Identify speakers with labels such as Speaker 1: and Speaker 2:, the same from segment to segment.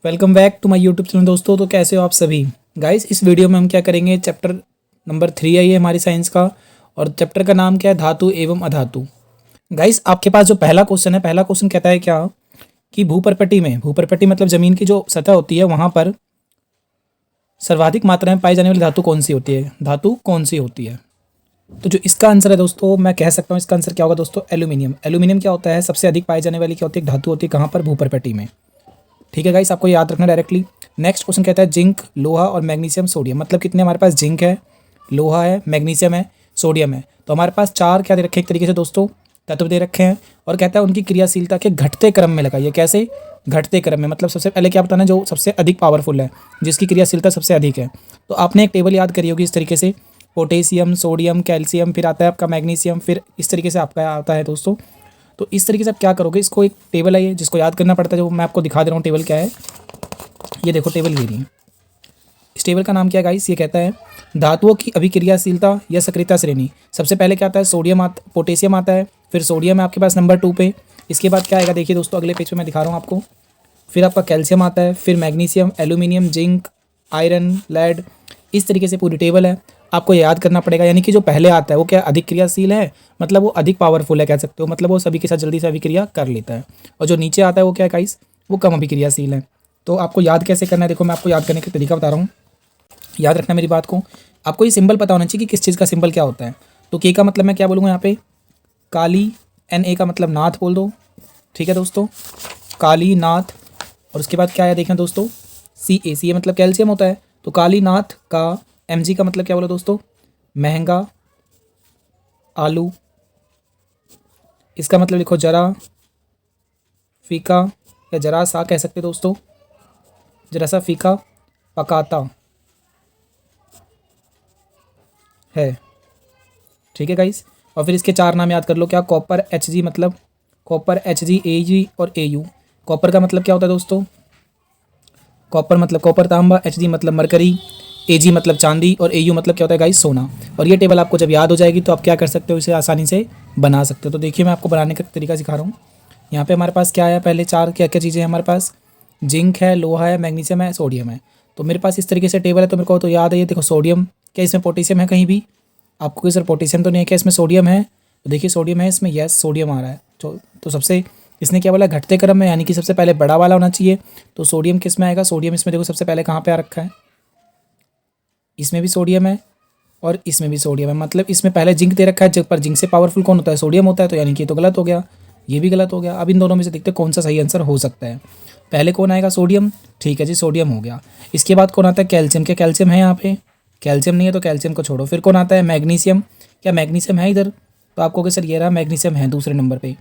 Speaker 1: Welcome back to my YouTube channel दोस्तों। तो कैसे हो आप सभी गाइस। इस वीडियो में हम क्या करेंगे, चैप्टर नंबर 3 है ये हमारी साइंस का, और चैप्टर का नाम क्या है, धातु एवं अधातु। गाइस आपके पास जो पहला क्वेश्चन है, पहला क्वेश्चन कहता है क्या कि भूपर्पटी में, भूपर्पटी मतलब जमीन की जो सतह होती है वहाँ पर सर्वाधिक मात्रा में पाई जाने वाली धातु कौन सी होती है, धातु कौन सी होती है। तो जो इसका आंसर है दोस्तों, मैं कह सकता हूँ इसका आंसर क्या होगा दोस्तों, एल्यूमिनियम। एल्यूमिनियम क्या होता है, सबसे अधिक पाई जाने वाली क्या होती है, धातु होती है कहाँ पर, भूपर्पटी में। ठीक है गाइस, आपको याद रखना डायरेक्टली। नेक्स्ट क्वेश्चन कहता है जिंक, लोहा और मैग्नीशियम सोडियम, मतलब कितने हमारे पास जिंक है, लोहा है, मैग्नीशियम है, सोडियम है। तो हमारे पास चार क्या दे रखे हैं एक तरीके से दोस्तों, तत्व दे रखे हैं। और कहता है उनकी क्रियाशीलता के घटते क्रम में लगाइए। कैसे, घटते क्रम में, मतलब सबसे पहले क्या बताना, जो सबसे अधिक पावरफुल है, जिसकी क्रियाशीलता सबसे अधिक है। तो आपने एक टेबल याद करी होगी इस तरीके से, पोटेशियम, सोडियम, कैल्शियम, फिर आता है आपका मैग्नीशियम, फिर इस तरीके से आपका आता है दोस्तों। तो इस तरीके से आप क्या करोगे, इसको एक टेबल है ये जिसको याद करना पड़ता है, जो मैं आपको दिखा दे रहा हूँ टेबल क्या है। ये देखो टेबल ये रही है। इस टेबल का नाम क्या है गाइस, ये कहता है धातुओं की अभिक्रियाशीलता या सक्रियता श्रेणी। सबसे पहले क्या आता है, सोडियम पोटेशियम आता है, फिर सोडियम है आपके पास नंबर 2 पे। इसके बाद क्या आएगा, देखिए दोस्तों अगले पेज पे मैं दिखा रहा हूँ आपको। फिर आपका कैल्शियम आता है, फिर magnesium, aluminium, zinc, iron, lead. इस तरीके से पूरी टेबल है, आपको याद करना पड़ेगा। यानी कि जो पहले आता है वो क्या अधिक क्रियाशील है, मतलब वो अधिक पावरफुल है कह सकते हो, मतलब वो सभी के साथ जल्दी से अभिक्रिया कर लेता है। और जो नीचे आता है वो क्या है गाइस, वो कम अभिक्रियाशील है। तो आपको याद कैसे करना है, देखो मैं आपको याद करने का तरीका बता रहा हूँ, याद रखना मेरी बात को। आपको ये सिंबल पता होना चाहिए कि किस चीज़ का सिंबल क्या होता है। तो के का मतलब मैं क्या बोलूँगा यहाँ पे, काली, एन ए का मतलब नाथ बोल दो। ठीक है दोस्तों, काली नाथ। और उसके बाद क्या है देखें दोस्तों, सी ए, सी ए मतलब कैल्शियम होता है। तो काली नाथ का एम जी का मतलब क्या बोला दोस्तों, महंगा आलू। इसका मतलब लिखो जरा फीका, या जरा सा कह सकते दोस्तों, जरा सा फीका पकाता है। ठीक है गाइस। और फिर इसके चार नाम याद कर लो, क्या, कॉपर, एच जी मतलब कॉपर, एच जी, ए जी और ए यू। कॉपर का मतलब क्या होता है दोस्तों, कॉपर मतलब कॉपर तांबा, एच जी मतलब मरकरी, ए जी मतलब चांदी, और ए यू मतलब क्या होता है गाइस, सोना। और ये टेबल आपको जब याद हो जाएगी तो आप क्या कर सकते हो, इसे आसानी से बना सकते हो। तो देखिए मैं आपको बनाने का तरीका सिखा रहा हूँ। यहाँ पे हमारे पास क्या है, पहले चार क्या क्या चीज़ें हैं हमारे पास, जिंक है, लोहा है, मैग्नीशियम है, सोडियम है। तो मेरे पास इस तरीके से टेबल है, तो मेरे को तो याद है ये देखो सोडियम। क्या इसमें पोटेशियम है कहीं भी, आपको कि सर पोटेशियम तो नहीं है, क्या इसमें सोडियम है, तो देखिए सोडियम है इसमें, यस सोडियम आ रहा है। तो सबसे इसने क्या बोला, घटते क्रम में, यानी कि सबसे पहले बड़ा वाला होना चाहिए। तो सोडियम किस में आएगा, सोडियम इसमें देखो सबसे पहले कहाँ पे आ रखा है, इसमें भी सोडियम है और इसमें भी सोडियम है। मतलब इसमें पहले जिंक दे रखा है, जब पर जिंक से पावरफुल कौन होता है, सोडियम होता है। तो यानी कि तो गलत हो गया, ये भी गलत हो गया। अब इन दोनों में से देखते हैं कौन सा सही आंसर हो सकता है। पहले कौन आएगा, सोडियम। ठीक है जी, सोडियम हो गया। इसके बाद कौन आता है, कैल्शियम। क्या कैल्शियम है यहाँ पे, कैल्शियम नहीं है तो कैल्शियम को छोड़ो। फिर कौन आता है, मैग्नीशियम। क्या मैग्नीशियम है इधर, तो आपको सर ये रहा मैग्नीशियम है दूसरे नंबर पे,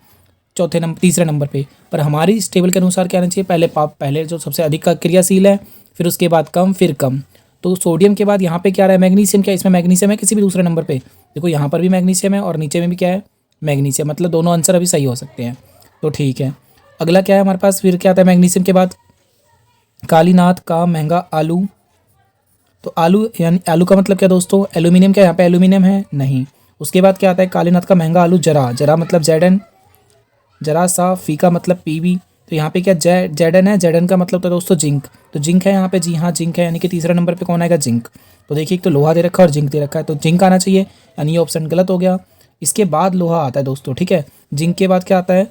Speaker 1: चौथे नंबर, तीसरे नंबर पे। पर हमारी इस टेबल के अनुसार क्या आना चाहिए, पहले जो सबसे अधिक का क्रियाशील है, फिर उसके बाद कम, फिर कम। तो सोडियम के बाद यहाँ पे क्या रहा है, मैग्नीशियम। क्या इसमें मैग्नीशियम है किसी भी दूसरे नंबर पे, देखो यहाँ पर भी मैग्नीशियम है और नीचे में भी क्या है, मैग्नीशियम। मतलब दोनों आंसर अभी सही हो सकते हैं। तो ठीक है, अगला क्या है हमारे पास, फिर क्या आता है मैग्नीशियम के बाद, कालीनाथ का महंगा आलू। तो आलू यानी आलू का मतलब क्या दोस्तों, एल्यूमिनियम। क्या यहाँ पे एल्यूमिनियम है, नहीं। उसके बाद क्या आता है, कालीनाथ का महंगा आलू, जरा, जरा मतलब जेड एन, जरा सा, फीका मतलब पीबी। तो यहाँ पे क्या जेडन है, जेडन का मतलब तो दोस्तों जिंक। तो जिंक है यहाँ पे, जी हाँ जिंक है, यानी कि तीसरे नंबर पे कौन आएगा, जिंक। तो देखिए एक तो लोहा दे रखा है और जिंक दे रखा है, तो जिंक आना चाहिए, यानी ये ऑप्शन गलत हो गया। इसके बाद लोहा आता है दोस्तों, ठीक है। जिंक के बाद क्या आता है,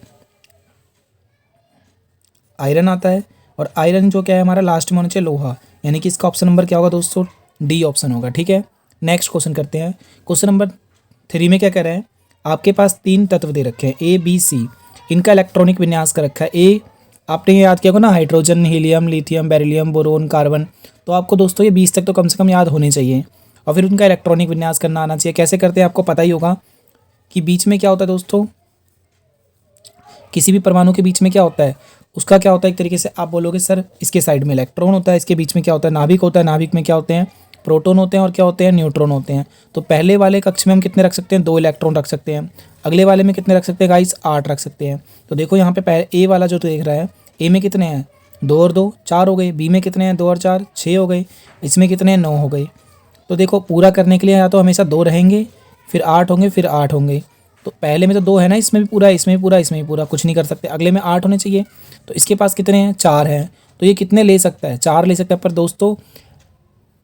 Speaker 1: आयरन आता है। और आयरन जो क्या है हमारा लास्ट में होना चाहिए, लोहा। यानी कि इसका ऑप्शन नंबर क्या होगा दोस्तों, डी ऑप्शन होगा। ठीक है, नेक्स्ट क्वेश्चन करते हैं। क्वेश्चन नंबर 3 में क्या कह रहे हैं, आपके पास 3 तत्व दे रखे हैं, ए बी सी। इनका इलेक्ट्रॉनिक विन्यास कर रखा है। ए आपने ये याद किया होगा ना, hydrogen, helium, lithium, beryllium, boron, carbon. तो आपको दोस्तों ये 20 तक तो कम से कम याद होने चाहिए। और फिर उनका इलेक्ट्रॉनिक विन्यास करना आना चाहिए। कैसे करते हैं आपको पता ही होगा कि बीच में क्या होता है दोस्तों, किसी भी परमाणु के बीच में क्या होता है, उसका क्या होता है, एक तरीके से आप बोलोगे सर इसके साइड में इलेक्ट्रॉन होता है, इसके बीच में क्या होता है, नाभिक होता है, नाभिक में क्या होते हैं, प्रोटॉन होते हैं, और क्या होते हैं, न्यूट्रॉन होते हैं। तो पहले वाले कक्ष में हम कितने रख सकते हैं, 2 इलेक्ट्रॉन रख सकते हैं। अगले वाले में कितने रख सकते हैं गाइस, 8 रख सकते हैं। तो देखो यहाँ पे ए वाला जो देख रहा है, ए में कितने हैं, 2 और 2 4 हो गए। बी में कितने हैं, 2 और 4 6 हो गए। इसमें कितने हैं, 9 हो गए। तो देखो पूरा करने के लिए या तो हमेशा 2 रहेंगे, फिर 8 होंगे, फिर 8 होंगे। तो पहले में तो 2 है ना, इसमें भी पूरा, इसमें भी पूरा, इसमें भी पूरा, कुछ नहीं कर सकते। अगले में 8 होने चाहिए। तो इसके पास कितने हैं, 4 हैं। तो ये कितने ले सकता है, 4 ले सकता है। पर दोस्तों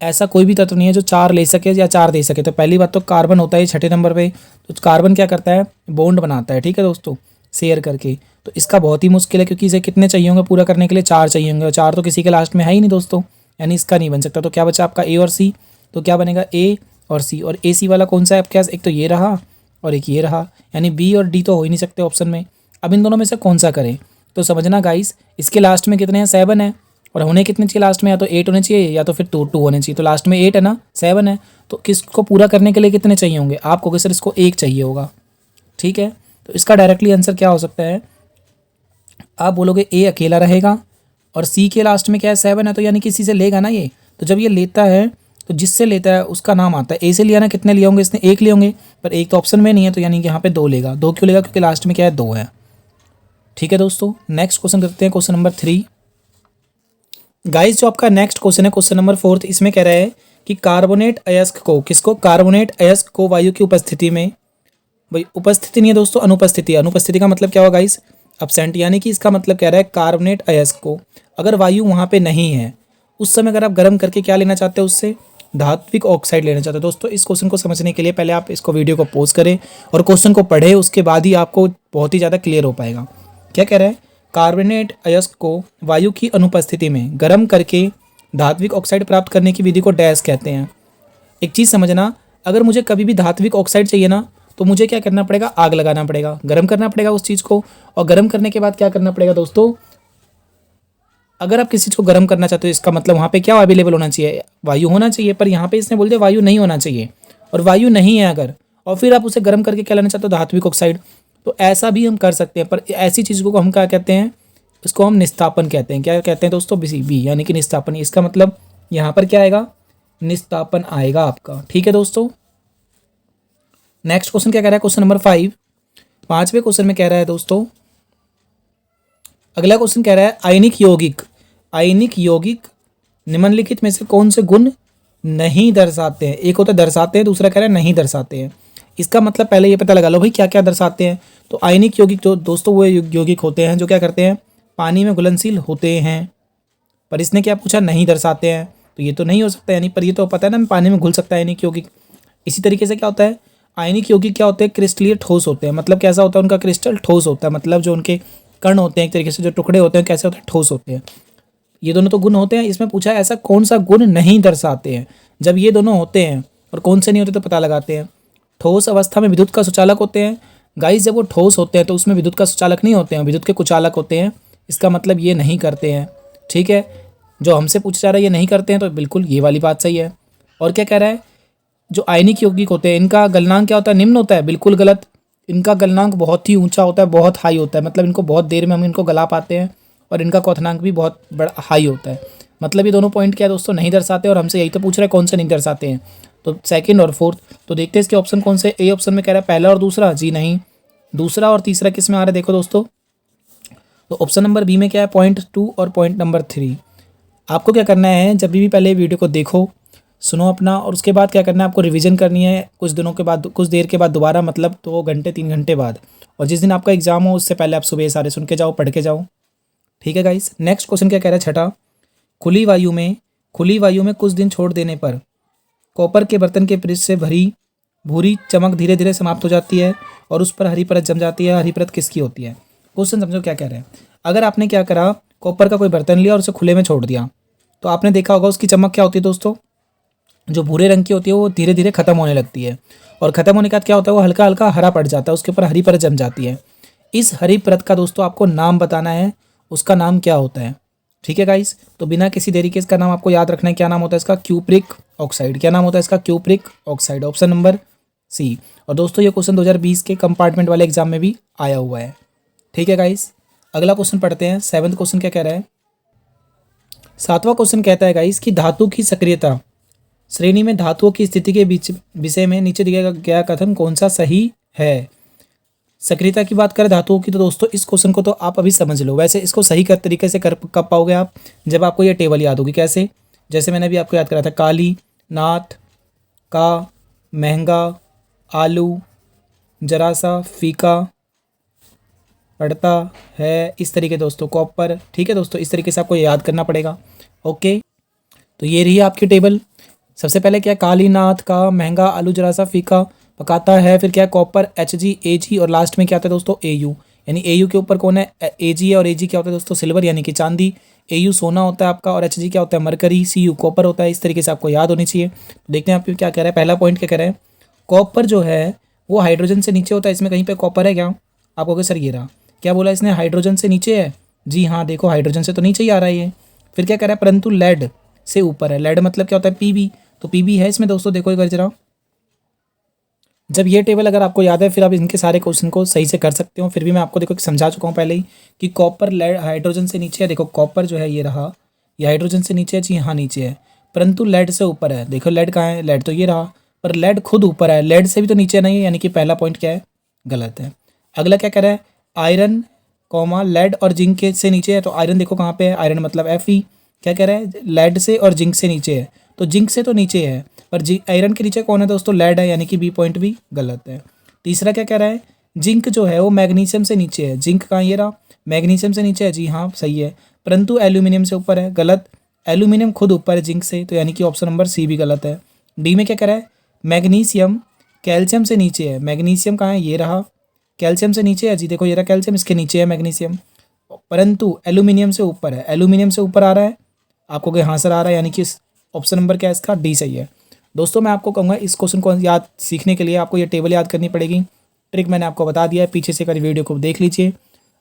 Speaker 1: ऐसा कोई भी तत्व नहीं है जो 4 ले सके या 4 दे सके। तो पहली बात तो कार्बन होता है छठे नंबर पे, तो कार्बन क्या करता है, बॉन्ड बनाता है, ठीक है दोस्तों, शेयर करके। तो इसका बहुत ही मुश्किल है, क्योंकि इसे कितने चाहिए होंगे पूरा करने के लिए, 4 चाहिए होंगे, और 4 तो किसी के लास्ट में है ही नहीं दोस्तों, यानी इसका नहीं बन सकता। तो क्या बचा आपका ए और सी, तो क्या बनेगा ए और सी, और ए सी वाला कौन सा है आपके पास, एक तो ये रहा और एक ये रहा, यानी बी और डी तो हो ही नहीं सकते ऑप्शन में। अब इन दोनों में से कौन सा करें, तो समझना गाइस, इसके लास्ट में कितने हैं, 7 है, और होने कितने चाहिए लास्ट में, या तो 8 होने चाहिए या तो फिर 2 होने चाहिए। तो लास्ट में 8 है ना, 7 है, तो किसको पूरा करने के लिए कितने चाहिए होंगे, आपको कि सर इसको 1 चाहिए होगा, ठीक है। तो इसका डायरेक्टली आंसर क्या हो सकता है, आप बोलोगे ए अकेला रहेगा, और सी के लास्ट में क्या है, 7 है, तो यानी किसी से लेगा ना ये। तो जब ये लेता है तो जिससे लेता है उसका नाम आता है। ए से लिया ना, कितने लिए होंगे इसने, 1 लिए होंगे, पर एक तो ऑप्शन में नहीं है, तो यानी कि यहाँ पे 2 लेगा। 2 क्यों लेगा, क्योंकि लास्ट में क्या है, 2 है, ठीक है दोस्तों। नेक्स्ट क्वेश्चन करते हैं, क्वेश्चन नंबर 3। गाइस जो आपका नेक्स्ट क्वेश्चन है, क्वेश्चन नंबर 4, इसमें कह रहा है कि कार्बोनेट अयस्क को, किसको, कार्बोनेट अयस्क को वायु की उपस्थिति में, भाई उपस्थिति नहीं है दोस्तों, अनुपस्थिति। अनुपस्थिति का मतलब क्या होगा गाइस, अब्सेंट, यानी कि इसका मतलब कह रहा है कार्बोनेट अयस्क को अगर वायु वहाँ पे नहीं है उस समय, अगर आप गर्म करके क्या लेना चाहते हो, उससे धात्विक ऑक्साइड लेना चाहते हो। दोस्तों इस क्वेश्चन को समझने के लिए पहले आप इसको वीडियो को पॉज करें और क्वेश्चन को पढ़ें, उसके बाद ही आपको बहुत ही ज़्यादा क्लियर हो पाएगा। क्या कह रहा है, कार्बोनेट अयस्क को वायु की अनुपस्थिति में गर्म करके धात्विक ऑक्साइड प्राप्त करने की विधि को डैश कहते हैं। एक चीज़ समझना, अगर मुझे कभी भी धात्विक ऑक्साइड चाहिए ना, तो मुझे क्या करना पड़ेगा, आग लगाना पड़ेगा, गर्म करना पड़ेगा उस चीज़ को, और गर्म करने के बाद क्या करना पड़ेगा दोस्तों, अगर आप किसी चीज़ को गर्म करना चाहते हो, इसका मतलब वहाँ पे क्या अवेलेबल होना चाहिए, वायु होना चाहिए। पर यहाँ पे इसने बोल दिया वायु नहीं होना चाहिए, और वायु नहीं है अगर, और फिर आप उसे गर्म करके क्या लेना चाहते हो, धात्विक ऑक्साइड। तो ऐसा भी हम कर सकते हैं, पर ऐसी चीज़ को हम क्या कहते हैं, इसको हम निस्तापन कहते हैं। क्या कहते हैं दोस्तों, बी, यानी कि निस्तापन। इसका मतलब यहाँ पर क्या आएगा, निस्तापन आएगा आपका, ठीक है दोस्तों। नेक्स्ट क्वेश्चन क्या कह रहा है, क्वेश्चन नंबर 5, 5वें क्वेश्चन में कह रहा है दोस्तों, अगला क्वेश्चन कह रहा है आयनिक यौगिक निम्नलिखित में से कौन से गुण नहीं दर्शाते हैं। एक होता है दर्शाते हैं, दूसरा कह रहा है नहीं दर्शाते हैं। इसका मतलब पहले ये पता लगा लो भाई क्या क्या दर्शाते हैं। तो आयनिक यौगिक तो दोस्तों वो यौगिक होते हैं जो क्या करते हैं, पानी में घुलनशील होते हैं। पर इसने क्या पूछा, नहीं दर्शाते हैं, तो ये तो नहीं हो सकता, यानी पर ये तो पता है ना पानी में घुल सकता है आयनिक यौगिक। इसी तरीके से क्या होता है, आयनिक यौगिक क्या होते हैं, क्रिस्टलीय ठोस होते हैं। मतलब कैसा होता है उनका क्रिस्टल, ठोस होता है, मतलब जो उनके कण होते हैं एक तरीके से, जो टुकड़े होते हैं कैसे होते हैं, ठोस होते हैं। ये दोनों तो गुण होते हैं। इसमें पूछा है ऐसा कौन सा गुण नहीं दर्शाते हैं। जब ये दोनों होते हैं और कौन से नहीं होते तो पता लगाते हैं। ठोस अवस्था में विद्युत का सुचालक होते हैं। गाइस जब वो ठोस होते हैं तो उसमें विद्युत का सुचालक नहीं होते हैं, विद्युत के कुचालक होते हैं। इसका मतलब ये नहीं करते हैं, ठीक है। जो हमसे पूछा जा रहा है ये नहीं करते हैं, तो बिल्कुल ये वाली बात सही है। और क्या कह रहा है, जो आयनिक यौगिक होते हैं इनका गलनांक क्या होता है, निम्न होता है, बिल्कुल गलत। इनका गलनांक बहुत ही ऊंचा होता है, बहुत हाई होता है। मतलब इनको बहुत देर में हम इनको गला पाते हैं, और इनका क्वथनांक भी बहुत बड़ा हाई होता है। मतलब ये दोनों पॉइंट क्या है दोस्तों, नहीं दर्शाते। और हमसे यही तो पूछ रहा है कौन से नहीं दर्शाते हैं, तो सेकंड और फोर्थ। तो देखते हैं इसके ऑप्शन कौन से। ए ऑप्शन में कह रहा है पहला और दूसरा, जी नहीं। दूसरा और तीसरा किस में आ रहा है देखो दोस्तों, तो ऑप्शन नंबर बी में क्या है, पॉइंट 2 और पॉइंट नंबर 3। आपको क्या करना है, जब भी पहले वीडियो को देखो, सुनो अपना, और उसके बाद क्या करना है, आपको रिवीजन करनी है कुछ दिनों के बाद, कुछ देर के बाद दोबारा, मतलब 2 घंटे 3 घंटे बाद। और जिस दिन आपका एग्जाम हो उससे पहले आप सुबह सारे सुन के जाओ, पढ़ के जाओ, ठीक है गाइस। नेक्स्ट क्वेश्चन क्या कह रहा है, छठा, खुली वायु में कुछ दिन छोड़ देने पर कॉपर के बर्तन के पृष्ठ से भरी भूरी चमक धीरे धीरे समाप्त हो जाती है और उस पर हरी परत जम जाती है। हरी परत किसकी होती है। क्वेश्चन समझो क्या कह रहे हैं। अगर आपने क्या करा, कॉपर का कोई बर्तन लिया और उसे खुले में छोड़ दिया, तो आपने देखा होगा उसकी चमक क्या होती है दोस्तों, जो भूरे रंग की होती है वो धीरे धीरे खत्म होने लगती है, और खत्म होने के बाद क्या होता है, वो हल्का हल्का हरा पड़ जाता है, उसके ऊपर हरी परत जम जाती है। इस हरी परत का दोस्तों आपको नाम बताना है, उसका नाम क्या होता है, ठीक है गाइस। तो बिना किसी देरी के इसका नाम आपको याद रखना है। क्या नाम होता है इसका, क्यूप्रिक ऑक्साइड। क्या नाम होता है इसका, cupric oxide, option number C. और दोस्तों ये क्वेश्चन 2020 के कंपार्टमेंट वाले एग्जाम में भी आया हुआ है, ठीक है गाइस। अगला क्वेश्चन पढ़ते हैं। 7वां क्वेश्चन क्या कह रहा है, 7वां क्वेश्चन कहता है गाइस कि धातु की सक्रियता श्रेणी में धातुओं की स्थिति के बीच विषय में नीचे दिया गया कथन कौन सा सही है। सक्रियता की बात करें धातुओं की, तो दोस्तों इस क्वेश्चन को तो आप अभी समझ लो। वैसे इसको सही कर तरीके से कर कब पाओगे आप, जब आपको ये टेबल याद होगी। कैसे, जैसे मैंने अभी आपको याद करा था, काली, नाथ, का, महंगा, आलू, जरा सा, फीका, पड़ता है, इस तरीके दोस्तों कॉपर। ठीक है दोस्तों, इस तरीके से आपको याद करना पड़ेगा। ओके, तो ये रही आपकी टेबल। सबसे पहले क्या है, कालीनाथ का महंगा आलू जरा सा फीका पकाता है। फिर क्या है, कॉपर Hg Ag और लास्ट में क्या आता है दोस्तों Au, यानी Au के ऊपर कौन है, Ag है, और Ag क्या होता है दोस्तों, सिल्वर यानी कि चांदी। Au सोना होता है आपका, और Hg क्या होता है, मरकरी। Cu कॉपर होता है। इस तरीके से आपको याद होनी चाहिए। तो देखते हैं आप क्या कह रहा है। पहला पॉइंट क्या कह रहा है, कॉपर जो है वो हाइड्रोजन से नीचे होता है। इसमें कहीं पे कॉपर है क्या, आप कहोगे सर ये रहा। क्या बोला इसने, हाइड्रोजन से नीचे है। जी हाँ, देखो हाइड्रोजन से तो नीचे ही आ रहा है ये। फिर क्या कह रहा है, परंतु लेड से ऊपर है। लेड मतलब क्या होता है, Pb। तो Pb है इसमें दोस्तों, देखो एक बार जरा। जब ये टेबल अगर आपको याद है, फिर आप इनके सारे क्वेश्चन को सही से कर सकते हो। फिर भी मैं आपको देखो समझा चुका हूँ पहले ही कि कॉपर लेड हाइड्रोजन से नीचे है। देखो कॉपर जो है ये रहा, ये हाइड्रोजन से नीचे है। जी हाँ नीचे है, परंतु लेड से ऊपर है। देखो लेड कहाँ है, लेड तो ये रहा, पर लेड खुद ऊपर है, लेड से भी तो नीचे नहीं है। यानी कि पहला पॉइंट क्या है, गलत है। अगला क्या कह रहा है, आयरन कॉमा लेड और जिंक के से नीचे है। तो आयरन देखो कहाँ पे है, आयरन मतलब Fe। क्या कह रहा है, लेड से और जिंक से नीचे है। तो जिंक से तो नीचे है, पर आयरन के नीचे कौन है दोस्तों, लेड है। यानी कि बी पॉइंट भी गलत है। तीसरा क्या कह रहा है, जिंक जो है वो मैग्नीशियम से नीचे है। जिंक कहाँ, ये रहा, मैग्नीशियम से नीचे है। जी हाँ सही है, परंतु एल्यूमिनियम से ऊपर है। गलत, एल्यूमिनियम खुद ऊपर है जिंक से। तो यानी कि ऑप्शन नंबर सी भी गलत है। डी में क्या कह रहा है, मैग्नीशियम कैल्शियम से नीचे है। मैग्नीशियम कहाँ है, ये रहा, कैल्शियम से नीचे है। जी देखो ये रहा कैल्शियम, इसके नीचे है मैग्नीशियम, परंतु एल्यूमिनियम से ऊपर है। एल्यूमिनियम से ऊपर आ रहा है, आपको कहीं हाँ सर आ रहा है। यानी कि ऑप्शन नंबर क्या है इसका, डी सही है। दोस्तों मैं आपको कहूँगा इस क्वेश्चन को याद सीखने के लिए आपको ये टेबल याद करनी पड़ेगी। ट्रिक मैंने आपको बता दिया है, पीछे से कर वीडियो को देख लीजिए,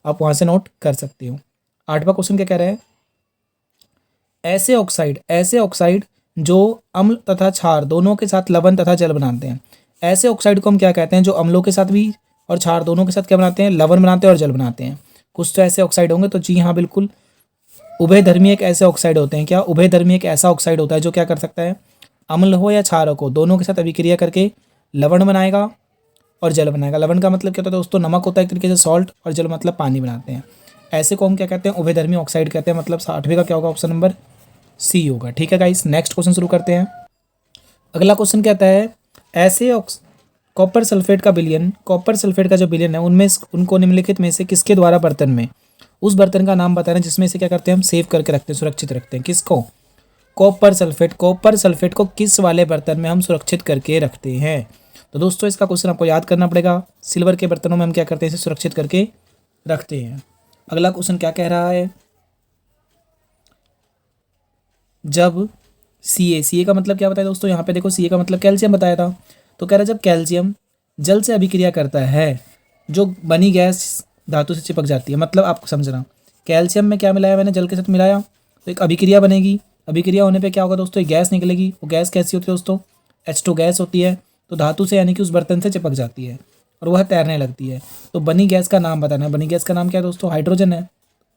Speaker 1: आप वहाँ से नोट कर सकते हो। 8वां क्वेश्चन क्या कह रहा है, ऐसे ऑक्साइड जो अम्ल तथा क्षार दोनों के साथ लवण तथा जल बनाते हैं। ऐसे ऑक्साइड को हम क्या कहते हैं, जो अम्लों के साथ भी और क्षार दोनों के साथ क्या बनाते हैं, लवण बनाते हैं और जल बनाते हैं। कुछ तो ऐसे ऑक्साइड होंगे। तो जी हाँ बिल्कुल, उभयधर्मी एक ऐसे ऑक्साइड होते हैं। क्या, उभयधर्मी एक ऐसा ऑक्साइड होता है जो क्या कर सकता है, अम्ल हो या क्षार हो, दोनों के साथ अभिक्रिया करके लवण बनाएगा और जल बनाएगा। लवण का मतलब क्या होता है दोस्तों, नमक होता है एक तरीके से, सॉल्ट, और जल मतलब पानी बनाते हैं। ऐसे को हम क्या कहते हैं, उभयधर्मी ऑक्साइड कहते हैं। मतलब 60वें का क्या होगा, ऑप्शन नंबर सी होगा। ठीक है गाइस, नेक्स्ट क्वेश्चन शुरू करते हैं। अगला क्वेश्चन कहता है, ऐसे कॉपर सल्फेट का विलयन, कॉपर सल्फेट का जो विलयन है उनमें उनको निम्नलिखित में से किसके द्वारा बर्तन में, उस बर्तन का नाम बताना जिसमें से क्या करते हैं हम सेव करके रखते हैं, सुरक्षित रखते हैं। किसको, कॉपर सल्फेट। कॉपर सल्फेट को किस वाले बर्तन में हम सुरक्षित करके रखते हैं। तो दोस्तों इसका क्वेश्चन आपको याद करना पड़ेगा। सिल्वर के बर्तनों में हम क्या करते हैं, इसे सुरक्षित करके रखते हैं। अगला क्वेश्चन क्या कह रहा है, जब सी ए का मतलब क्या बताया दोस्तों, यहाँ पे देखो सी ए का मतलब कैल्शियम बताया था। तो कह रहा है जब कैल्शियम जल से अभिक्रिया करता है, जो बनी गैस धातु से चिपक जाती है। मतलब आपको समझना, कैल्शियम में क्या मिलाया मैंने, जल के साथ मिलाया, तो एक अभिक्रिया बनेगी। अभिक्रिया होने पे क्या होगा दोस्तों, एक गैस निकलेगी। वो गैस कैसी होती है दोस्तों, H2 गैस होती है। तो धातु से यानी कि उस बर्तन से चिपक जाती है और वह तैरने लगती है। तो बनी गैस का नाम बताना है। बनी गैस का नाम क्या है दोस्तों, हाइड्रोजन है।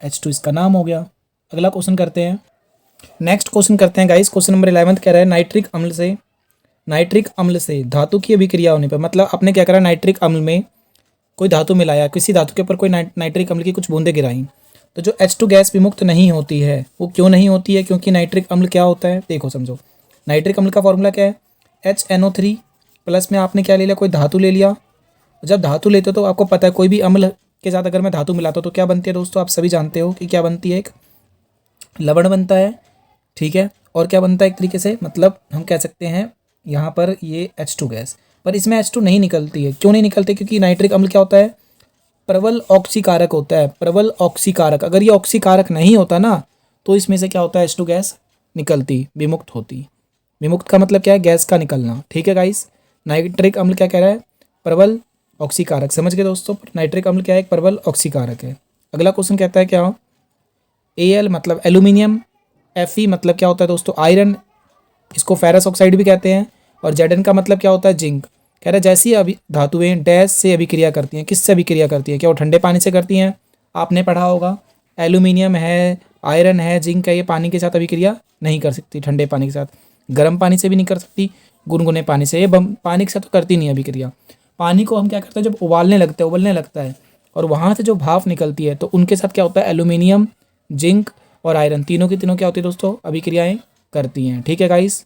Speaker 1: H2 इसका नाम हो गया। अगला क्वेश्चन करते हैं, नेक्स्ट क्वेश्चन करते हैं गाइस। क्वेश्चन नंबर 11 कह रहा है, नाइट्रिक अम्ल से धातु की अभिक्रिया होने पर, मतलब आपने क्या करा, नाइट्रिक अम्ल में कोई धातु मिलाया, किसी धातु के ऊपर कोई नाइट्रिक अम्ल की कुछ बूंदे गिराई, तो जो H2 गैस विमुक्त नहीं होती है, वो क्यों नहीं होती है, क्योंकि नाइट्रिक अम्ल क्या होता है, देखो समझो। नाइट्रिक अम्ल का फॉर्मूला क्या है, HNO3 प्लस में आपने क्या ले लिया, कोई धातु ले लिया। जब धातु लेते हो तो आपको पता है कोई भी अम्ल के साथ अगर मैं धातु मिलाता हूँ तो क्या बनती है दोस्तों, आप सभी जानते हो कि क्या बनती है, एक लवण बनता है। ठीक है, और क्या बनता है एक तरीके से, मतलब हम कह सकते हैं यहाँ पर ये H2 गैस, पर इसमें H2 नहीं निकलती है। क्यों नहीं निकलती, क्योंकि नाइट्रिक अम्ल क्या होता है, प्रबल ऑक्सीकारक होता है। प्रबल ऑक्सीकारक, अगर ये ऑक्सीकारक नहीं होता ना, तो इसमें से क्या होता है, H2 गैस निकलती, विमुक्त होती। विमुक्त का मतलब क्या है, गैस का निकलना। ठीक है गाइस, नाइट्रिक अम्ल क्या कह रहा है, प्रबल ऑक्सीकारक। समझ गए दोस्तों, नाइट्रिक अम्ल क्या है, एक प्रबल ऑक्सीकारक है। अगला क्वेश्चन कहता है क्या, Al मतलब एल्यूमिनियम, Fe मतलब क्या होता है दोस्तों, आयरन, इसको फेरस ऑक्साइड भी कहते हैं। और Zn का मतलब क्या होता है, जिंक। कह रहा है जैसी अभी धातुएं डैश से अभिक्रिया करती हैं, किससे अभिक्रिया करती हैं, क्या वो ठंडे पानी से करती हैं, आपने पढ़ा होगा। एल्यूमिनियम है, आयरन है, जिंक है, ये पानी के साथ अभिक्रिया नहीं कर सकती, ठंडे पानी के साथ। गर्म पानी से भी नहीं कर सकती, गुनगुने पानी से, ये पानी के साथ तो करती नहीं अभिक्रिया। पानी को हम क्या करते हैं, जब उबालने लगता है और वहाँ से जो भाप निकलती है, तो उनके साथ क्या होता है, एल्यूमिनियम, जिंक और आयरन, तीनों की तीनों क्या होती है दोस्तों, अभिक्रियाएं करती हैं। ठीक है गाइस,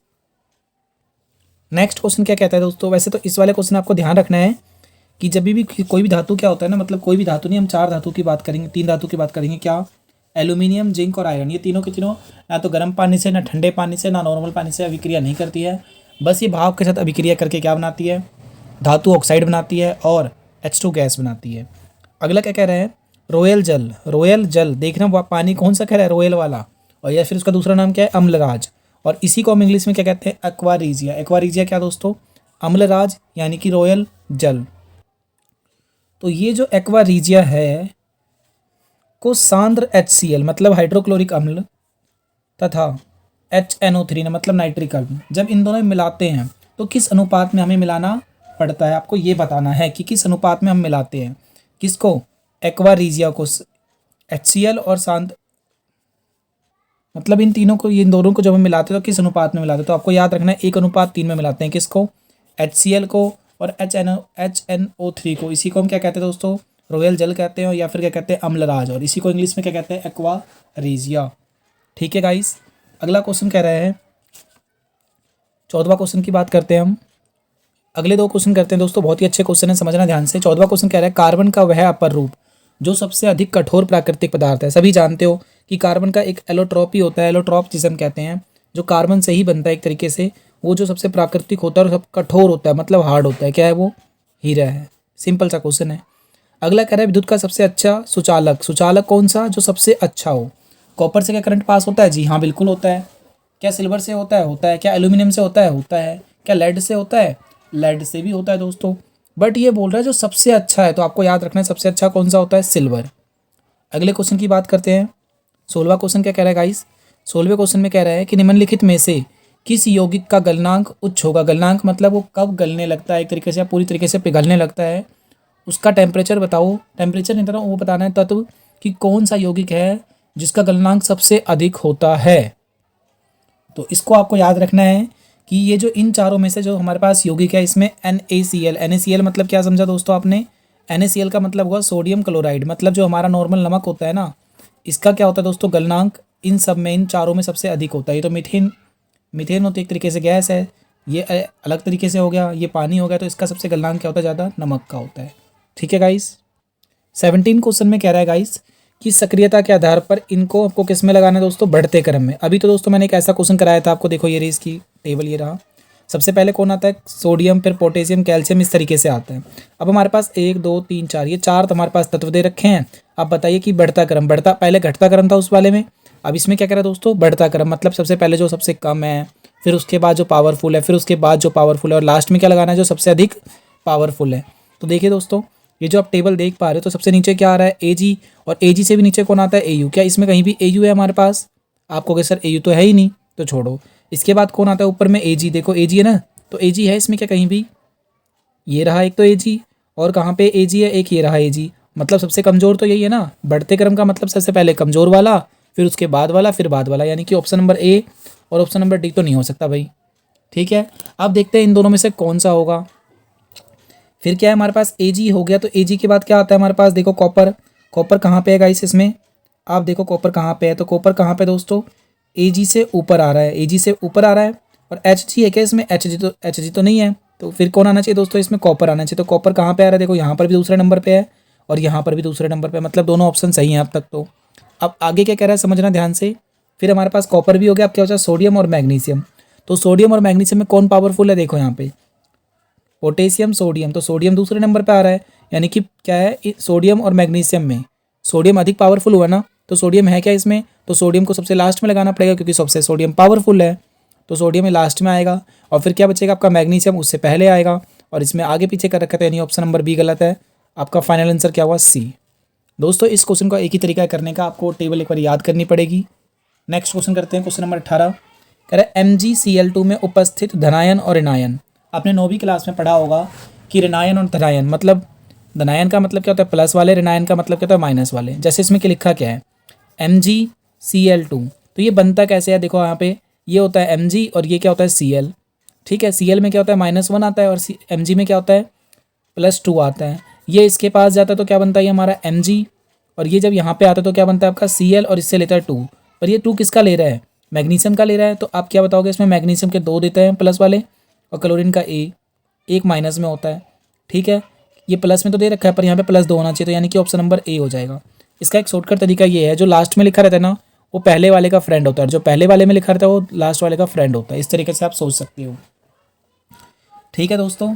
Speaker 1: नेक्स्ट क्वेश्चन क्या कहता है दोस्तों, वैसे तो इस वाले क्वेश्चन आपको ध्यान रखना है कि जब भी कोई भी धातु क्या होता है ना, मतलब कोई भी धातु नहीं, हम 4 धातु की बात करेंगे, 3 धातु की बात करेंगे, क्या, एल्यूमिनियम, जिंक और आयरन। ये तीनों के तीनों ना तो गर्म पानी से, ना ठंडे पानी से, ना नॉर्मल पानी से अभिक्रिया नहीं करती है। बस ये भाप के साथ अभिक्रिया करके क्या बनाती है, धातु ऑक्साइड बनाती है और H2 गैस बनाती है। अगला क्या कह रहे हैं, रोयल जल। रोयल जल देखना पानी कौन सा कह रहा है, रोयल वाला, और या फिर उसका दूसरा नाम क्या है, अम्लराज। और इसी को हम इंग्लिश में क्या कहते हैं, एक्वारीजिया। एक्वारीजिया क्या दोस्तों, अम्लराज यानी कि रोयल जल। तो ये जो एक्वारीजिया है को सांद्र HCl मतलब हाइड्रोक्लोरिक अम्ल तथा HNO3 मतलब नाइट्रिक अम्ल, जब इन दोनों में मिलाते हैं तो किस अनुपात में हमें मिलाना पड़ता है, आपको ये बताना है कि किस अनुपात में हम मिलाते हैं किसको, एक्वारीजिया को, HCl और सांद्र मतलब इन तीनों को, इन दोनों को जब हम मिलाते हैं तो किस अनुपात में मिलाते हैं, तो आपको याद रखना है 1:3 में मिलाते हैं किसको, HCl को और HNO3 को। इसी को हम क्या कहते हैं दोस्तों, रोयल जल कहते हैं, या फिर क्या कहते हैं, अम्लराज, और इसी को इंग्लिश में क्या कहते हैं, एक्वारीजिया। ठीक है गाइस, अगला क्वेश्चन कह रहे हैं, 14वां क्वेश्चन की बात करते हैं हम। अगले 2 क्वेश्चन करते हैं दोस्तों, बहुत ही अच्छे क्वेश्चन है, समझना ध्यान से। 14वां क्वेश्चन कह रहा है, कार्बन का वह अपर रूप जो सबसे अधिक कठोर प्राकृतिक पदार्थ है। सभी जानते हो कि कार्बन का एक एलोट्रॉपी होता है, एलोट्रॉप जिसे हम कहते हैं, जो कार्बन से ही बनता है एक तरीके से, वो जो सबसे प्राकृतिक होता है और सब कठोर होता है मतलब हार्ड होता है, क्या है वो, हीरा है। सिंपल सा क्वेश्चन है। अगला कह रहा है, विद्युत का सबसे अच्छा सुचालक। सुचालक कौन सा, जो सबसे अच्छा हो। कॉपर से क्या करंट पास होता है, जी हाँ बिल्कुल होता है। क्या सिल्वर से होता है, होता है। क्या एल्यूमिनियम से होता है, होता है। क्या लेड से होता है, लेड से भी होता है दोस्तों। बट ये बोल रहा है जो सबसे अच्छा है, तो आपको याद रखना है सबसे अच्छा कौन सा होता है, सिल्वर। अगले क्वेश्चन की बात करते हैं। 16वां क्वेश्चन क्या कह रहा है गाइस, 16वें क्वेश्चन में कह रहा है कि निम्नलिखित में से किस यौगिक का गलनांक उच्च होगा। गलनांक मतलब वो कब गलने लगता है, एक तरीके से पूरी तरीके से पिघलने लगता है, उसका टेम्परेचर बताओ। टेम्परेचर नहीं, तरह वो बताना है तत्व कि कौन सा यौगिक है जिसका गलनांक सबसे अधिक होता है। तो इसको आपको याद रखना है कि ये जो इन चारों में से जो हमारे पास यौगिक है, इसमें NaCl, NaCl मतलब क्या समझा दोस्तों आपने, NaCl का मतलब हुआ सोडियम क्लोराइड, मतलब जो हमारा नॉर्मल नमक होता है ना, इसका क्या होता है दोस्तों, गलनांक इन सब में, इन चारों में सबसे अधिक होता है। ये तो मीथेन होती है एक तरीके से गैस है, ये अलग तरीके से हो गया, ये पानी हो गया, तो इसका सबसे गलनांक क्या होता है, ज़्यादा नमक का होता है। ठीक है गाइस। 17 क्वेश्चन में कह रहा है गाइस कि सक्रियता के आधार पर इनको आपको किस में लगाना है दोस्तों, बढ़ते क्रम में। अभी तो दोस्तों मैंने एक ऐसा क्वेश्चन कराया था आपको, देखो ये रही इसकी टेबल, ये रहा। सबसे पहले कौन आता है, सोडियम, फिर पोटेशियम, कैल्शियम, इस तरीके से आता है। अब हमारे पास 1 2 3 4, ये 4 तो हमारे पास तत्व दे रखे हैं। अब बताइए कि बढ़ता क्रम, बढ़ता, पहले घटता क्रम था उस वाले में, अब इसमें क्या कह रहा है दोस्तों, बढ़ता क्रम, मतलब सबसे पहले जो सबसे कम है, फिर उसके बाद जो पावरफुल है, फिर उसके बाद जो पावरफुल है, और लास्ट में क्या लगाना है, जो सबसे अधिक पावरफुल है। तो देखिए दोस्तों, ये जो आप टेबल देख पा रहे हो, तो सबसे नीचे क्या आ रहा है, Ag, और Ag से भी नीचे कौन आता है, Au। क्या इसमें कहीं भी Au है हमारे पास, आपको कहे सर Au तो है ही नहीं, तो छोड़ो। इसके बाद कौन आता है ऊपर में, Ag, देखो Ag है ना, तो Ag है इसमें क्या कहीं भी, ये रहा एक तो Ag, और कहाँ पे Ag है, एक ये रहा Ag, मतलब सबसे कमज़ोर तो यही है ना, बढ़ते क्रम का मतलब सबसे पहले कमज़ोर वाला, फिर उसके बाद वाला, फिर बाद वाला, यानी कि ऑप्शन नंबर ए और ऑप्शन नंबर डी तो नहीं हो सकता भाई। ठीक है, अब देखते हैं इन दोनों में से कौन सा होगा। फिर क्या है हमारे पास, Ag हो गया, तो Ag के बाद क्या आता है हमारे पास, देखो कॉपर। कॉपर कहाँ पे है गाइस इसमें, आप देखो कॉपर कहाँ पे है, तो कॉपर कहाँ पे दोस्तों, Ag से ऊपर आ रहा है, Ag से ऊपर आ रहा है। और Hg है क्या इसमें, Hg तो नहीं है, तो फिर कौन आना चाहिए दोस्तों, इसमें कॉपर आना चाहिए। तो कॉपर कहाँ पे आ रहा है, देखो यहाँ पर भी दूसरे नंबर पे है और यहाँ पर भी दूसरे नंबर पे, मतलब दोनों ऑप्शन सही हैं अब तक। तो अब आगे क्या कह रहा है समझना ध्यान से। फिर हमारे पास कॉपर भी हो गया, अब क्या होता है, सोडियम और मैग्नीशियम। तो सोडियम और मैग्नीशियम में कौन पावरफुल है, देखो यहाँ पे पोटेशियम, सोडियम, तो सोडियम दूसरे नंबर पे आ रहा है, यानी कि क्या है, सोडियम और मैग्नीशियम में सोडियम अधिक पावरफुल हुआ ना, तो सोडियम है क्या इसमें, तो सोडियम को सबसे लास्ट में लगाना पड़ेगा क्योंकि सबसे सोडियम पावरफुल है, तो सोडियम में लास्ट में आएगा। और फिर क्या बचेगा आपका, मैग्नीशियम उससे पहले आएगा, और इसमें आगे पीछे कर रखा था, यानी ऑप्शन नंबर बी गलत है। आपका फाइनल आंसर क्या हुआ, सी। दोस्तों इस क्वेश्चन का एक ही तरीका करने का, आपको टेबल एक बार याद करनी पड़ेगी। नेक्स्ट क्वेश्चन करते हैं, क्वेश्चन नंबर 18 कह रहा है MgCl2 में उपस्थित धनायन और ऋणायन। आपने 9वीं क्लास में पढ़ा होगा कि ऋणायन और धनायन, मतलब धनायन का मतलब क्या होता है, प्लस वाले, ऋणायन का मतलब क्या होता है, माइनस वाले। जैसे इसमें क्या लिखा क्या है, MgCl2, तो ये बनता कैसे है, देखो यहाँ पे ये होता है Mg और ये क्या होता है Cl। ठीक है, Cl में क्या होता है, -1 आता है, और Mg में क्या होता है, +2 आता है। ये इसके पास जाता है तो क्या बनता है, ये हमारा Mg, और ये जब यहाँ पे आता है तो क्या बनता है आपका Cl, और इससे लेता है 2, और ये 2 किसका ले रहा है, मैग्नीशियम का ले रहा है। तो आप क्या बताओगे, इसमें मैग्नीशियम के 2 देते हैं प्लस वाले, और क्लोरीन का एक माइनस में होता है। ठीक है, ये प्लस में तो दे रखा है पर यहाँ पे +2 होना चाहिए, तो यानी कि ऑप्शन नंबर ए हो जाएगा। इसका एक शॉर्टकट तरीका ये है, जो लास्ट में लिखा रहता है ना वो पहले वाले का फ्रेंड होता है, जो पहले वाले में लिखा रहता है वो लास्ट वाले का फ्रेंड होता है। इस तरीके से आप सोच सकते हो। ठीक है दोस्तों,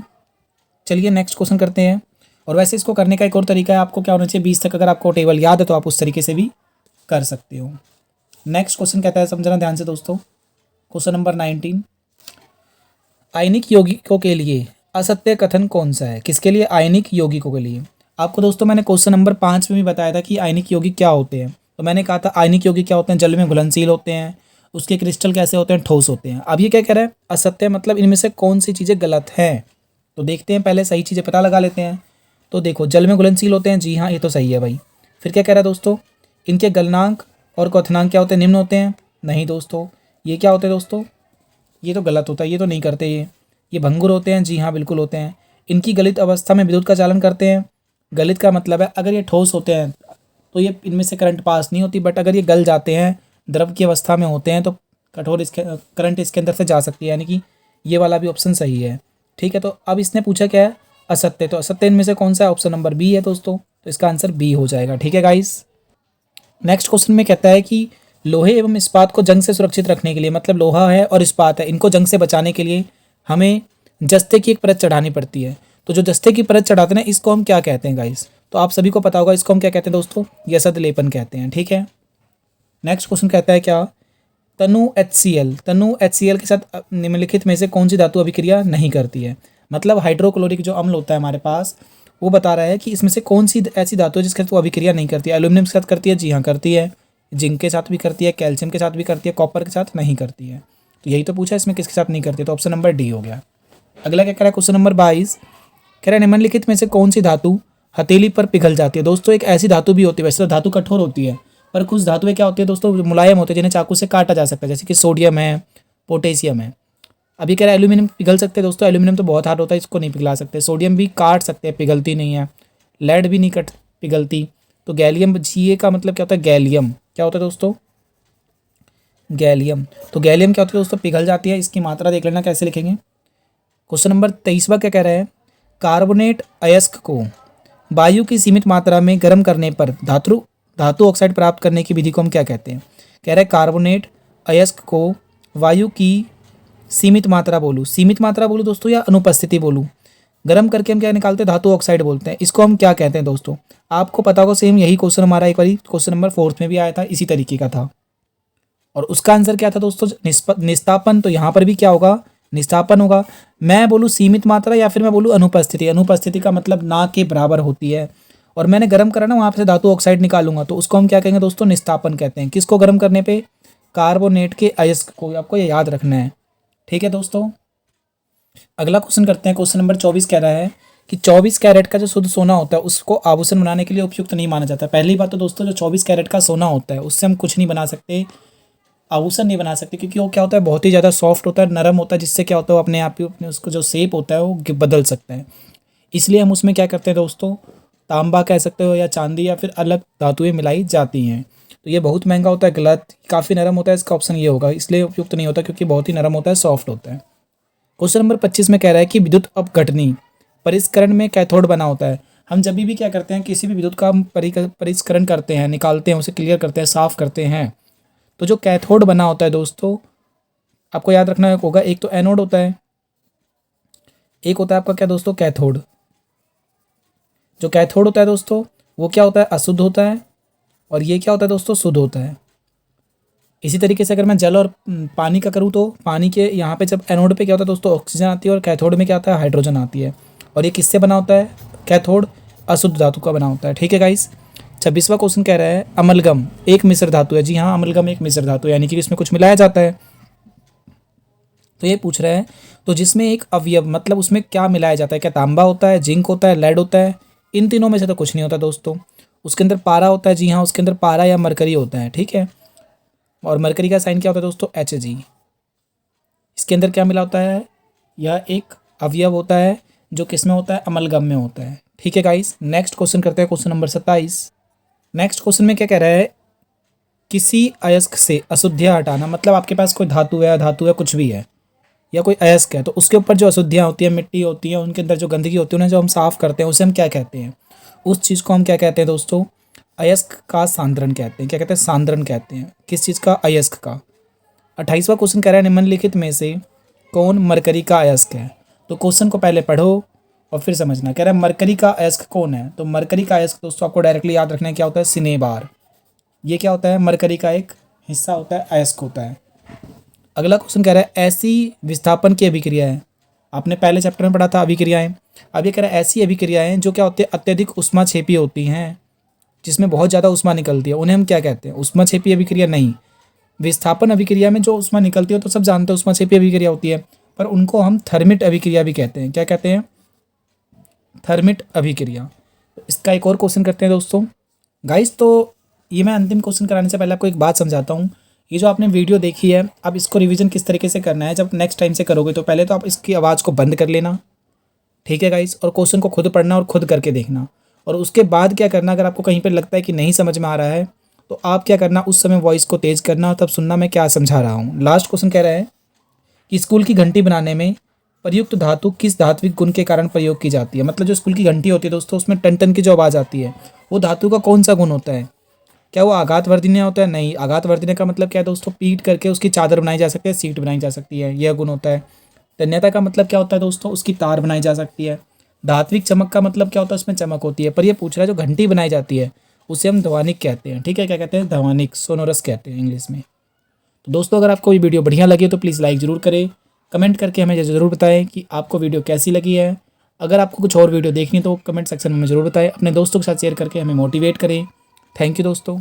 Speaker 1: चलिए नेक्स्ट क्वेश्चन करते हैं। और वैसे इसको करने का एक और तरीका है, आपको क्या होना चाहिए 20 तक अगर आपको टेबल याद है तो आप उस तरीके से भी कर सकते हो। नेक्स्ट क्वेश्चन कहता है, समझना ध्यान से दोस्तों, क्वेश्चन नंबर 19, आयनिक यौगिकों के लिए असत्य कथन कौन सा है? किसके लिए? आयनिक यौगिकों के लिए। आपको दोस्तों मैंने क्वेश्चन नंबर 5 में भी बताया था कि आयनिक यौगिक क्या होते हैं। तो मैंने कहा था आयनिक यौगिक क्या होते हैं, जल में घुलनशील होते हैं, उसके क्रिस्टल कैसे होते हैं, ठोस होते हैं। अब ये क्या कह रहा है, असत्य मतलब इनमें से कौन सी चीज़ें गलत हैं। तो देखते हैं, पहले सही चीज़ें पता लगा लेते हैं। तो देखो, जल में घुलनशील होते हैं, जी हाँ ये तो सही है भाई। फिर क्या कह रहा है दोस्तों, इनके गलनांक और क्वथनांक क्या होते हैं, निम्न होते हैं। नहीं दोस्तों, ये क्या होते हैं दोस्तों, ये तो गलत होता है, ये तो नहीं करते ये भंगुर होते हैं, जी हाँ बिल्कुल होते हैं। इनकी गलित अवस्था में विद्युत का चालन करते हैं। गलित का मतलब है अगर ये ठोस होते हैं तो ये इनमें से करंट पास नहीं होती, बट अगर ये गल जाते हैं, द्रव की अवस्था में होते हैं, तो कठोर इसके करंट इसके अंदर से जा सकती है, यानी कि ये वाला भी ऑप्शन सही है। ठीक है, तो अब इसने पूछा क्या है, असत्य। तो असत्य इनमें से कौन सा है, ऑप्शन नंबर बी है दोस्तों, तो इसका आंसर बी हो जाएगा। ठीक है गाइस, नेक्स्ट क्वेश्चन में कहता है कि लोहे एवं इस्पात को जंग से सुरक्षित रखने के लिए, मतलब लोहा है और इस्पात है, इनको जंग से बचाने के लिए हमें जस्ते की एक परत चढ़ानी पड़ती है। तो जो जस्ते की परत चढ़ाते हैं इसको हम क्या कहते हैं गाइस? तो आप सभी को पता होगा इसको हम क्या कहते हैं दोस्तों, यसद लेपन कहते हैं। ठीक है, नेक्स्ट क्वेश्चन कहता है क्या, तनु HCl के साथ निम्नलिखित में से कौन सी धातु अभिक्रिया नहीं करती है? मतलब हाइड्रोक्लोरिक जो अम्ल होता है हमारे पास, वो बता रहा है कि इसमें से कौन सी ऐसी धातु है जिसके साथ वो अभिक्रिया नहीं करती है। एल्यूमिनियम के साथ करती है, जी हाँ करती है। जिंक के साथ भी करती है, कैल्शियम के साथ भी करती है, कॉपर के साथ नहीं करती है। तो यही तो पूछा, इसमें किसके साथ नहीं करती है, तो ऑप्शन नंबर डी हो गया। अगला क्या कह रहा है, क्वेश्चन नंबर 22 कह रहा है निम्नलिखित में से कौन सी धातु हथेली पर पिघल जाती है? दोस्तों एक ऐसी धातु भी होती है, वैसे तो धातु कठोर होती है, पर कुछ धातुएं क्या होती है दोस्तों, मुलायम होते हैं, जिन्हें चाकू से काटा जा सकता है, जैसे कि सोडियम है, पोटेशियम है। अभी कह रहा है एल्यूमिनियम पिघल सकते हैं दोस्तों, एल्यूमिनियम तो बहुत हार्ड होता है, इसको नहीं पिघला सकते। सोडियम भी काट सकते हैं, पिघलती नहीं है। लेड भी नहीं कट पिघलती। तो गैलियम, जीए का मतलब क्या होता है, गैलियम क्या होता है दोस्तों, गैलियम। तो गैलियम क्या होती है दोस्तों, पिघल जाती है। इसकी मात्रा देख लेना कैसे लिखेंगे। क्वेश्चन नंबर 23वां क्या कह रहा है, कार्बोनेट अयस्क को वायु की सीमित मात्रा में गर्म करने पर धातु ऑक्साइड प्राप्त करने की विधि को हम क्या कहते हैं? कह रहा है कार्बोनेट अयस्क को वायु की सीमित मात्रा बोलूँ दोस्तों या अनुपस्थिति बोलूँ, गर्म करके हम क्या निकालते हैं, धातु ऑक्साइड बोलते हैं। इसको हम क्या कहते हैं दोस्तों? आपको पता होगा, सेम यही क्वेश्चन हमारा एक बार क्वेश्चन नंबर 4 में भी आया था, इसी तरीके का था। और उसका आंसर क्या था दोस्तों, निस्तापन। तो यहाँ पर भी क्या होगा, निस्तापन होगा। मैं बोलूँ सीमित मात्रा या फिर मैं बोलूँ अनुपस्थिति। अनुपस्थिति का मतलब ना के बराबर होती है। और मैंने गर्म करा ना, वहाँ से धातु ऑक्साइड निकालूंगा, तो उसको हम क्या कहेंगे दोस्तों, निस्तापन कहते हैं। किसको गर्म करने पे? कार्बोनेट के अयस्क को। आपको ये याद रखना है। ठीक है दोस्तों, अगला क्वेश्चन करते हैं। क्वेश्चन नंबर 24 कह रहा है कि 24 कैरेट का जो शुद्ध सोना होता है उसको आभूषण बनाने के लिए उपयुक्त नहीं माना जाता। पहली बात तो दोस्तों, जो 24 कैरेट का सोना होता है उससे हम कुछ नहीं बना सकते, आभूषण नहीं बना सकते, क्योंकि वो क्या होता है, बहुत ही ज़्यादा सॉफ्ट होता है, नरम होता है, जिससे क्या होता है वो अपने आप ही अपने उसको जो शेप होता है वो बदल सकता है। इसलिए हम उसमें क्या करते हैं दोस्तों, तांबा कह सकते हो या चांदी या फिर अलग धातुएं मिलाई जाती हैं। तो ये बहुत महंगा होता है, गलत। काफ़ी नरम होता है, इसका ऑप्शन ये होगा, इसलिए उपयुक्त नहीं होता क्योंकि बहुत ही नरम होता है, सॉफ्ट होता है। क्वेश्चन नंबर 25 में कह रहा है कि विद्युत अपघटनी परिष्करण में कैथोड बना होता है। हम जब भी क्या करते हैं, किसी भी विद्युत का परिष्करण करते हैं, निकालते हैं, उसे क्लियर करते हैं, साफ करते हैं, तो जो कैथोड बना होता है दोस्तों, आपको याद रखना होगा, एक तो एनोड होता है, एक होता है आपका क्या दोस्तों, कैथोड। जो कैथोड होता है दोस्तों वो क्या होता है, अशुद्ध होता है, और ये क्या होता है दोस्तों, शुद्ध होता है। इसी तरीके से अगर मैं जल और पानी का करूँ, तो पानी के यहाँ पे जब एनोड पे क्या होता है दोस्तों, ऑक्सीजन आती है, और कैथोड में क्या आता है, हाइड्रोजन आती है। और ये किससे बना होता है, कैथोड अशुद्ध धातु का बना होता है। ठीक है गाइस, 26वां क्वेश्चन कह रहा है अमलगम एक मिश्र धातु है। जी हाँ, अमलगम एक मिश्र धातु, यानी कि इसमें कुछ मिलाया जाता है। तो ये पूछ रहा है, तो जिसमें एक अवयव, मतलब उसमें क्या मिलाया जाता है, क्या तांबा होता है, जिंक होता है, लेड होता है? इन तीनों में से तो कुछ नहीं होता दोस्तों। उसके अंदर पारा होता है, जी हाँ, उसके अंदर पारा या मरकरी होता है। ठीक है, और मरकरी का साइन क्या होता है दोस्तों, Hg। इसके अंदर क्या मिला होता है, यह एक अवयव होता है जो किस में होता है, अमलगम में होता है। ठीक है गाइस, नेक्स्ट क्वेश्चन करते हैं, क्वेश्चन नंबर 27। नेक्स्ट क्वेश्चन में क्या कह रहा है, किसी अयस्क से अशुद्धियाँ हटाना, मतलब आपके पास कोई धातु है, अधातु है, कुछ भी है, या कोई अयस्क है तो उसके ऊपर जो अशुद्धियाँ होती हैं, मिट्टी होती है, उनके अंदर जो गंदगी होती है, उन्हें जो हम साफ़ करते हैं उसे हम क्या कहते हैं? उस चीज़ को हम क्या कहते हैं दोस्तों? अयस्क का सांद्रण कहते हैं। क्या कहते हैं? सांद्रण कहते हैं। किस चीज़ का? अयस्क का। 28वां क्वेश्चन कह रहा है निम्नलिखित में से कौन मरकरी का अयस्क है? तो क्वेश्चन को पहले पढ़ो और फिर समझना। कह रहा है मरकरी का अयस्क कौन है? तो मरकरी का अयस्क दोस्तों आपको डायरेक्टली याद रखना है, क्या होता है? सिनेबार। ये क्या होता है? मरकरी का एक हिस्सा होता है, अयस्क होता है। अगला क्वेश्चन कह रहा है ऐसी विस्थापन की अभिक्रिया है। आपने पहले चैप्टर में पढ़ा था अभिक्रियाएं। अब ये कह रहा है ऐसी अभिक्रियाएं जो क्या होती है? अत्यधिक उष्माक्षेपी होती हैं, जिसमें बहुत ज़्यादा उष्मा निकलती है, उन्हें हम क्या कहते हैं? उष्माक्षेपी अभिक्रिया नहीं। विस्थापन अभिक्रिया में जो उष्मा निकलती है तो सब जानते हैं उष्माक्षेपी अभिक्रिया होती है, पर उनको हम थर्मिट अभिक्रिया भी कहते हैं। क्या कहते हैं? थर्मिट अभिक्रिया। इसका एक और क्वेश्चन करते हैं दोस्तों। गाइस तो ये मैं अंतिम क्वेश्चन कराने से पहले आपको एक बात समझाता हूँ। ये जो आपने वीडियो देखी है, अब इसको रिवीजन किस तरीके से करना है जब नेक्स्ट टाइम से करोगे तो पहले तो आप इसकी आवाज़ को बंद कर लेना, ठीक है गाइस, और क्वेश्चन को खुद पढ़ना और खुद करके देखना। और उसके बाद क्या करना, अगर आपको कहीं पर लगता है कि नहीं समझ में आ रहा है तो आप क्या करना, उस समय वॉइस को तेज़ करना और तब सुनना मैं क्या समझा रहा हूँ। लास्ट क्वेश्चन कह रहा है कि स्कूल की घंटी बनाने में प्रयुक्त धातु किस धात्विक गुण के कारण प्रयोग की जाती है? मतलब जो स्कूल की घंटी होती है दोस्तों, उसमें टन टन की जो आवाज़ आती है, वो धातु का कौन सा गुण होता है? क्या वो आघात वर्धनीय होता है? नहीं। आघात वर्धनीय का मतलब क्या है दोस्तों? पीट करके उसकी चादर बनाई जा सकती है, सीट बनाई जा सकती है, यह गुण होता है। तन्यता का मतलब क्या होता है दोस्तों? उसकी तार बनाई जा सकती है। धात्विक चमक का मतलब क्या होता है? उसमें चमक होती है। पर ये पूछ रहा है जो घंटी बनाई जाती है उसे हम ध्वनिक कहते हैं, ठीक है? क्या कहते हैं? ध्वनिक, सोनोरस कहते हैं इंग्लिश में। तो दोस्तों अगर आपको ये वीडियो बढ़िया लगे तो प्लीज़ लाइक ज़रूर करें, कमेंट करके हमें ज़रूर बताएं कि आपको वीडियो कैसी लगी है। अगर आपको कुछ और वीडियो देखनी है तो कमेंट सेक्शन में ज़रूर बताएं। अपने दोस्तों के साथ शेयर करके हमें मोटिवेट करें। थैंक यू दोस्तों।